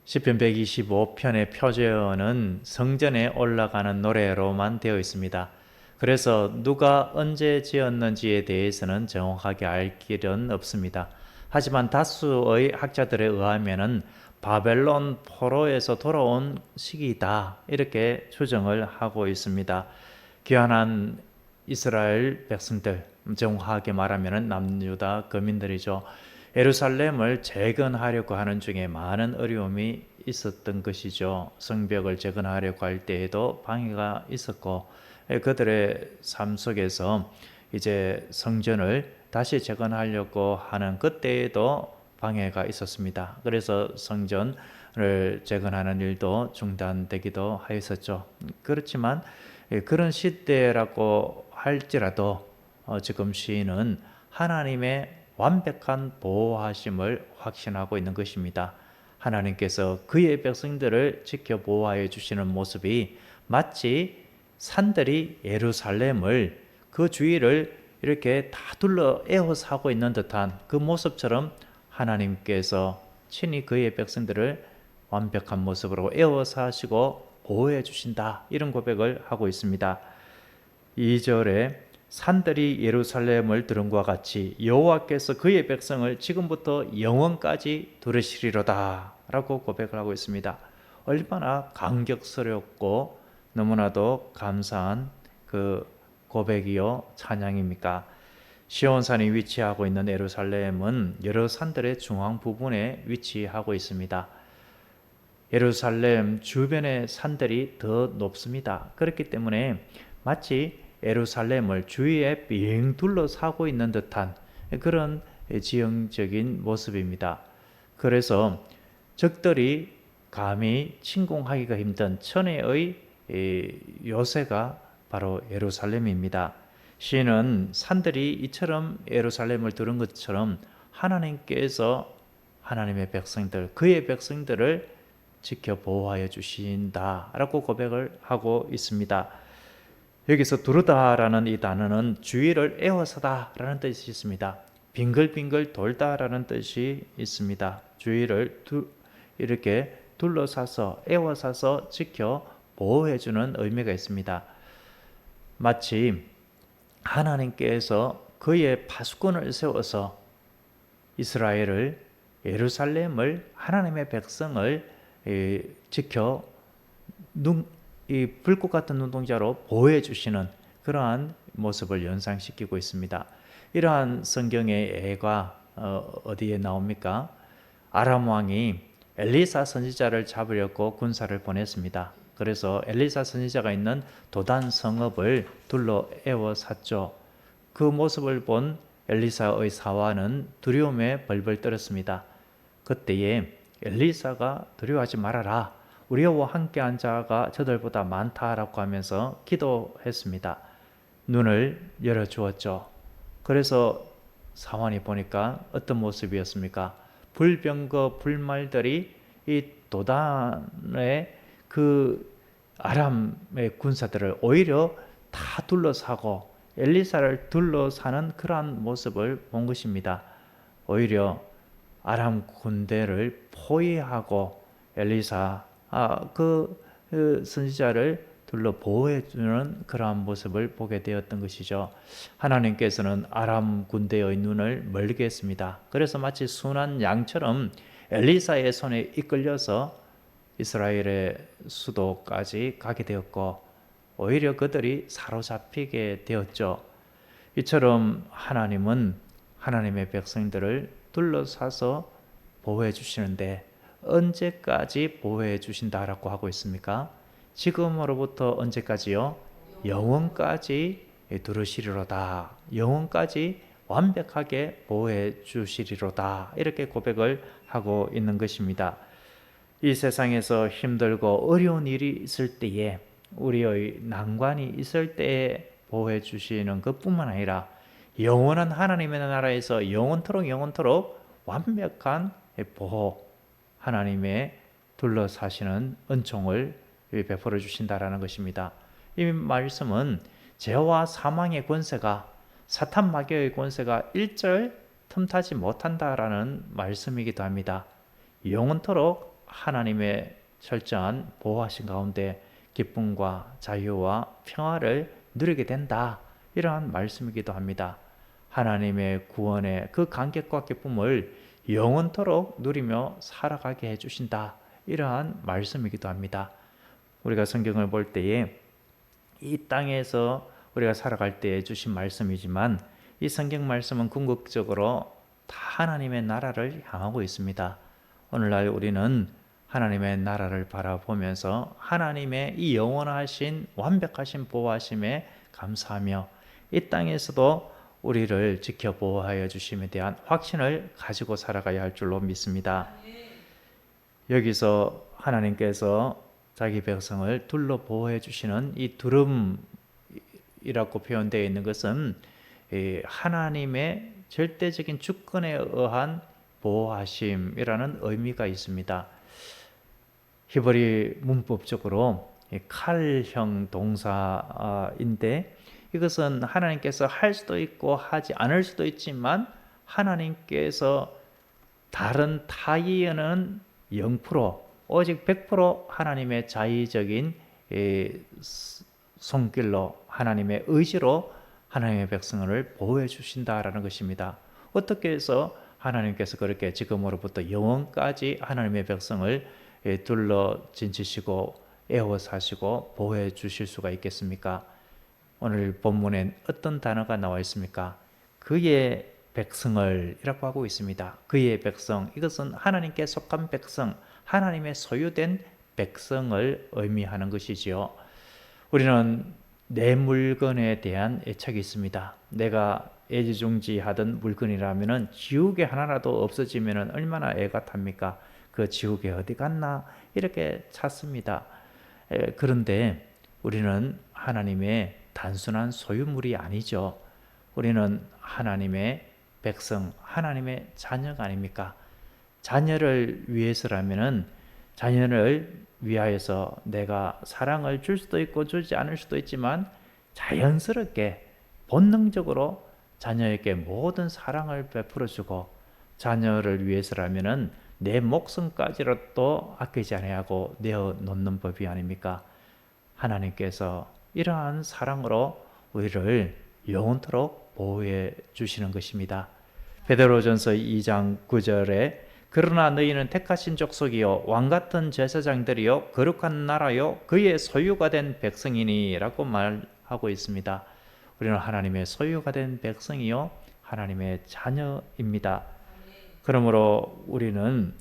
시편 125편의 표제어는 성전에 올라가는 노래로만 되어 있습니다. 그래서 누가 언제 지었는지에 대해서는 정확하게 알 길은 없습니다. 하지만 다수의 학자들에 의하면은 바벨론 포로에서 돌아온 시기이다, 이렇게 추정을 하고 있습니다. 귀환한 이스라엘 백성들, 정확하게 말하면 남유다 거민들이죠. 예루살렘을 재건하려고 하는 중에 많은 어려움이 있었던 것이죠. 성벽을 재건하려고 할 때에도 방해가 있었고, 그들의 삶 속에서 이제 성전을 다시 재건하려고 하는 그때에도 방해가 있었습니다. 그래서 성전을 재건하는 일도 중단되기도 하였었죠. 그렇지만 그런 시대라고 할지라도 지금 시인은 하나님의 완벽한 보호하심을 확신하고 있는 것입니다. 하나님께서 그의 백성들을 지켜 보호하여 주시는 모습이 마치 산들이 예루살렘을, 그 주위를 이렇게 다 둘러 에워싸고 있는 듯한 그 모습처럼 하나님께서 친히 그의 백성들을 완벽한 모습으로 에워싸시고 보호해 주신다, 이런 고백을 하고 있습니다. 2절에 산들이 예루살렘을 들은 것과 같이 여호와께서 그의 백성을 지금부터 영원까지 들으시리로다 라고 고백을 하고 있습니다. 얼마나 감격스럽고 너무나도 감사한 그 고백이요 찬양입니까? 시온산이 위치하고 있는 예루살렘은 여러 산들의 중앙 부분에 위치하고 있습니다. 예루살렘 주변의 산들이 더 높습니다. 그렇기 때문에 마치 예루살렘을 주위에 빙 둘러싸고 있는 듯한 그런 지형적인 모습입니다. 그래서 적들이 감히 침공하기가 힘든 천혜의 요새가 바로 예루살렘입니다. 시인은 산들이 이처럼 예루살렘을 들은 것처럼 하나님께서 하나님의 백성들, 그의 백성들을 지켜 보호하여 주신다라고 고백을 하고 있습니다. 여기서 두르다라는 이 단어는 주위를 에워싸다라는 뜻이 있습니다. 빙글빙글 돌다라는 뜻이 있습니다. 주위를 이렇게 둘러싸서 에워싸서 지켜 보호해주는 의미가 있습니다. 마치 하나님께서 그의 파수꾼을 세워서 이스라엘을, 예루살렘을, 하나님의 백성을 지켜 이 불꽃 같은 눈동자로 보호해 주시는 그러한 모습을 연상시키고 있습니다. 이러한 성경의 예가 어디에 나옵니까? 아람 왕이 엘리사 선지자를 잡으려고 군사를 보냈습니다. 그래서 엘리사 선지자가 있는 도단 성읍을 둘러 에워쌌죠. 그 모습을 본 엘리사의 사환은 두려움에 벌벌 떨었습니다. 그때에 엘리사가 두려워하지 말아라, 우리와 함께한 자가 저들보다 많다라고 하면서 기도했습니다. 눈을 열어주었죠. 그래서 사환이 보니까 어떤 모습이었습니까? 불병거 불말들이 이 도단의 그 아람의 군사들을 오히려 다 둘러싸고 엘리사를 둘러싸는 그러한 모습을 본 것입니다. 오히려 아람 군대를 포위하고 엘리사 그 선지자를 둘러 보호해주는 그러한 모습을 보게 되었던 것이죠. 하나님께서는 아람 군대의 눈을 멀게 했습니다. 그래서 마치 순한 양처럼 엘리사의 손에 이끌려서 이스라엘의 수도까지 가게 되었고, 오히려 그들이 사로잡히게 되었죠. 이처럼 하나님은 하나님의 백성들을 둘러싸서 보호해 주시는데 언제까지 보호해 주신다라고 하고 있습니까? 지금으로부터 언제까지요? 영원까지 들으시리로다. 영원까지 완벽하게 보호해 주시리로다. 이렇게 고백을 하고 있는 것입니다. 이 세상에서 힘들고 어려운 일이 있을 때에, 우리의 난관이 있을 때에 보호해 주시는 것뿐만 아니라 영원한 하나님의 나라에서 영원토록 완벽한 보호, 하나님의 둘러사시는 은총을 베풀어 주신다라는 것입니다. 이 말씀은 죄와 사망의 권세가, 사탄 마귀의 권세가 일절 틈타지 못한다라는 말씀이기도 합니다. 영원토록 하나님의 철저한 보호하신 가운데 기쁨과 자유와 평화를 누리게 된다. 이러한 말씀이기도 합니다. 하나님의 구원의 그 감격과 기쁨을 영원토록 누리며 살아가게 해주신다. 이러한 말씀이기도 합니다. 우리가 성경을 볼 때에 이 땅에서 우리가 살아갈 때 주신 말씀이지만 이 성경 말씀은 궁극적으로 다 하나님의 나라를 향하고 있습니다. 오늘날 우리는 하나님의 나라를 바라보면서 하나님의 이 영원하신 완벽하신 보호하심에 감사하며 이 땅에서도 우리를 지켜 보호하여 주심에 대한 확신을 가지고 살아가야 할 줄로 믿습니다. 여기서 하나님께서 자기 백성을 둘러 보호해 주시는 이 두름이라고 표현되어 있는 것은 하나님의 절대적인 주권에 의한 보호하심이라는 의미가 있습니다. 히브리 문법적으로 칼형 동사인데 이것은 하나님께서 할 수도 있고 하지 않을 수도 있지만 하나님께서 다른 타의에는 0% 오직 100% 하나님의 자의적인 손길로 하나님의 의지로 하나님의 백성을 보호해 주신다라는 것입니다. 어떻게 해서 하나님께서 그렇게 지금으로부터 영원까지 하나님의 백성을 둘러 진치시고 에워싸시고 보호해 주실 수가 있겠습니까? 오늘 본문엔 어떤 단어가 나와 있습니까? 그의 백성을 이라고 하고 있습니다. 그의 백성, 이것은 하나님께 속한 백성, 하나님의 소유된 백성을 의미하는 것이지요. 우리는 내 물건에 대한 애착이 있습니다. 내가 애지중지하던 물건이라면 지우개 하나라도 없어지면 얼마나 애가 탑니까? 그 지우개 어디 갔나? 이렇게 찾습니다. 그런데 우리는 하나님의 단순한 소유물이 아니죠. 우리는 하나님의 백성, 하나님의 자녀가 아닙니까? 자녀를 위해서라면은 자녀를 위하여서 내가 사랑을 줄 수도 있고 주지 않을 수도 있지만 자연스럽게 본능적으로 자녀에게 모든 사랑을 베풀어주고 자녀를 위해서라면은 내 목숨까지라도 아끼지 아니하고 내어 놓는 법이 아닙니까? 하나님께서 이러한 사랑으로 우리를 영원토록 보호해 주시는 것입니다. 베드로전서 2장 9절에 그러나 너희는 택하신 족속이요 왕같은 제사장들이요 거룩한 나라요 그의 소유가 된 백성이니 라고 말하고 있습니다. 우리는 하나님의 소유가 된 백성이요 하나님의 자녀입니다. 그러므로 우리는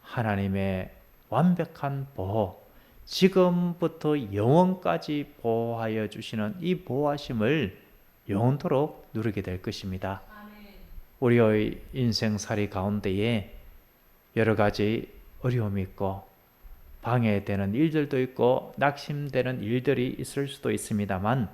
하나님의 완벽한 보호, 지금부터 영원까지 보호하여 주시는 이 보호하심을 영원토록 누리게 될 것입니다. 우리의 인생살이 가운데에 여러 가지 어려움이 있고 방해되는 일들도 있고 낙심되는 일들이 있을 수도 있습니다만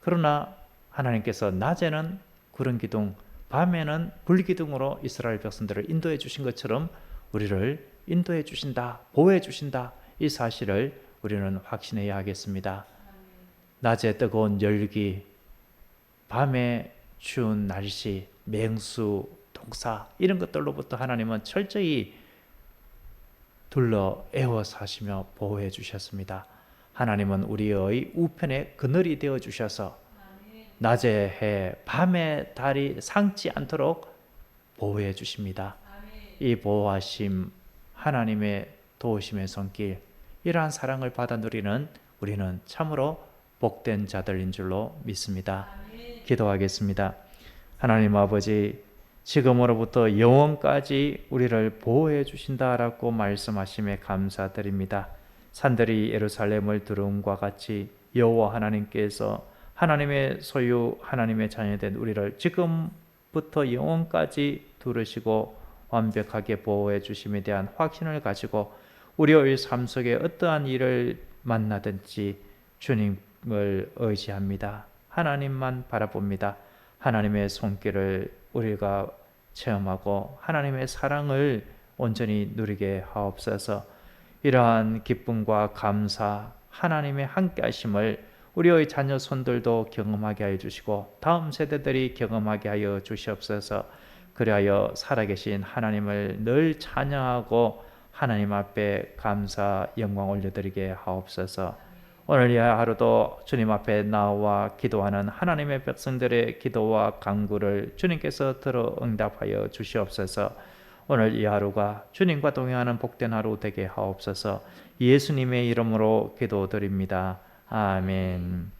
그러나 하나님께서 낮에는 구름 기둥, 밤에는 불 기둥으로 이스라엘 백성들을 인도해 주신 것처럼 우리를 인도해 주신다, 보호해 주신다. 이 사실을 우리는 확신해야 하겠습니다. 낮에 뜨거운 열기, 밤에 추운 날씨, 맹수, 독사 이런 것들로부터 하나님은 철저히 둘러 에워싸시며 보호해 주셨습니다. 하나님은 우리의 우편에 그늘이 되어 주셔서 낮에 해, 밤에 달이 상지 않도록 보호해 주십니다. 이 보호하심, 하나님의 도우심의 손길, 이러한 사랑을 받아 누리는 우리는 참으로 복된 자들인 줄로 믿습니다. 기도하겠습니다. 하나님 아버지, 지금으로부터 영원까지 우리를 보호해 주신다라고 말씀하심에 감사드립니다. 산들이 예루살렘을 두름과 같이 여호와 하나님께서 하나님의 소유, 하나님의 자녀된 우리를 지금부터 영원까지 두르시고 완벽하게 보호해 주심에 대한 확신을 가지고 우리의 삶 속에 어떠한 일을 만나든지 주님을 의지합니다. 하나님만 바라봅니다. 하나님의 손길을 우리가 체험하고 하나님의 사랑을 온전히 누리게 하옵소서. 이러한 기쁨과 감사, 하나님의 함께하심을 우리의 자녀 손들도 경험하게 하여 주시고 다음 세대들이 경험하게 하여 주시옵소서. 그리하여 살아계신 하나님을 늘 찬양하고 하나님 앞에 감사 영광 올려드리게 하옵소서. 오늘 이 하루도 주님 앞에 나와 기도하는 하나님의 백성들의 기도와 간구를 주님께서 들어 응답하여 주시옵소서. 오늘 이 하루가 주님과 동행하는 복된 하루 되게 하옵소서. 예수님의 이름으로 기도드립니다. 아멘.